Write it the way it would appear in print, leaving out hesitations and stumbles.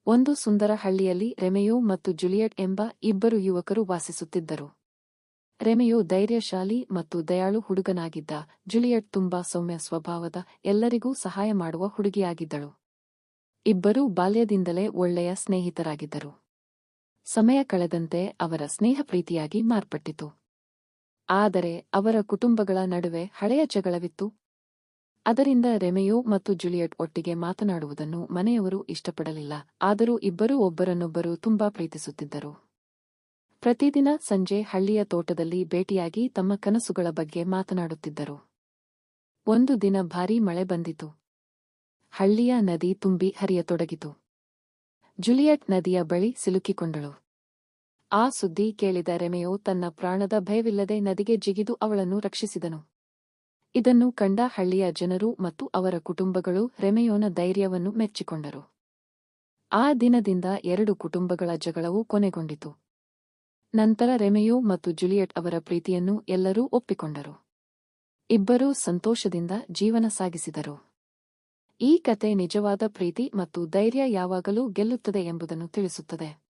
ಒಂದು ಸುಂದರ ಹಳ್ಳಿಯಲ್ಲಿ ರೆಮೆಯೋ ಮತ್ತು ಜೂಲಿಯಟ್ ಎಂಬ ಇಬ್ಬರು ಯುವಕರು ವಾಸಿಸುತ್ತಿದ್ದರು. ರೆಮೆಯೋ ಧೈರ್ಯಶಾಲಿ ಮತ್ತು ದಯಾಳು ಹುಡುಗನಾಗಿದ್ದ. ಜೂಲಿಯಟ್ ತುಂಬಾ ಸೌಮ್ಯ ಸ್ವಭಾವದ, ಎಲ್ಲರಿಗೂ ಸಹಾಯ ಮಾಡುವ ಹುಡುಗಿಯಾಗಿದ್ದಳು. ಇಬ್ಬರೂ ಬಾಲ್ಯದಿಂದಲೇ ಒಳ್ಳೆಯ ಸ್ನೇಹಿತರಾಗಿದ್ದರು. ಸಮಯ ಕಳೆದಂತೆ ಅವರ ಸ್ನೇಹ ಪ್ರೀತಿಯಾಗಿ ಮಾರ್ಪಟ್ಟಿತು. ಆದರೆ ಅವರ ಕುಟುಂಬಗಳ ನಡುವೆ ಹಳೆಯ ಜಗಳವಿತ್ತು. ಅದರಿಂದ ರೆಮೆಯೋ ಮತ್ತು ಜೂಲಿಯಟ್ ಒಟ್ಟಿಗೆ ಮಾತನಾಡುವುದನ್ನು ಮನೆಯವರು ಇಷ್ಟಪಡಲಿಲ್ಲ. ಆದರೂ ಇಬ್ಬರೂ ಒಬ್ಬರನ್ನೊಬ್ಬರು ತುಂಬಾ ಪ್ರೀತಿಸುತ್ತಿದ್ದರು. ಪ್ರತಿದಿನ ಸಂಜೆ ಹಳ್ಳಿಯ ತೋಟದಲ್ಲಿ ಭೇಟಿಯಾಗಿ ತಮ್ಮ ಕನಸುಗಳ ಬಗ್ಗೆ ಮಾತನಾಡುತ್ತಿದ್ದರು. ಒಂದು ದಿನ ಭಾರೀ ಮಳೆ ಬಂದಿತು. ಹಳ್ಳಿಯ ನದಿ ತುಂಬಿ ಹರಿಯತೊಡಗಿತು. ಜೂಲಿಯಟ್ ನದಿಯ ಬಳಿ ಸಿಲುಕಿಕೊಂಡಳು. ಆ ಸುದ್ದಿ ಕೇಳಿದ ರೆಮೆಯೋ ತನ್ನ ಪ್ರಾಣದ ಭಯವಿಲ್ಲದೆ ನದಿಗೆ ಜಿಗಿದು ಅವಳನ್ನು ರಕ್ಷಿಸಿದನು. ಇದನ್ನು ಕಂಡ ಹಳ್ಳಿಯ ಜನರು ಮತ್ತು ಅವರ ಕುಟುಂಬಗಳು ರೆಮೆಯೋನ ಧೈರ್ಯವನ್ನು ಮೆಚ್ಚಿಕೊಂಡರು. ಆ ದಿನದಿಂದ ಎರಡು ಕುಟುಂಬಗಳ ಜಗಳವು ಕೊನೆಗೊಂಡಿತು. ನಂತರ ರೆಮೆಯೋ ಮತ್ತು ಜೂಲಿಯಟ್ ಅವರ ಪ್ರೀತಿಯನ್ನು ಎಲ್ಲರೂ ಒಪ್ಪಿಕೊಂಡರು. ಇಬ್ಬರೂ ಸಂತೋಷದಿಂದ ಜೀವನ ಸಾಗಿಸಿದರು. ಈ ಕತೆ ನಿಜವಾದ ಪ್ರೀತಿ ಮತ್ತು ಧೈರ್ಯ ಯಾವಾಗಲೂ ಗೆಲ್ಲುತ್ತದೆ ಎಂಬುದನ್ನು ತಿಳಿಸುತ್ತದೆ.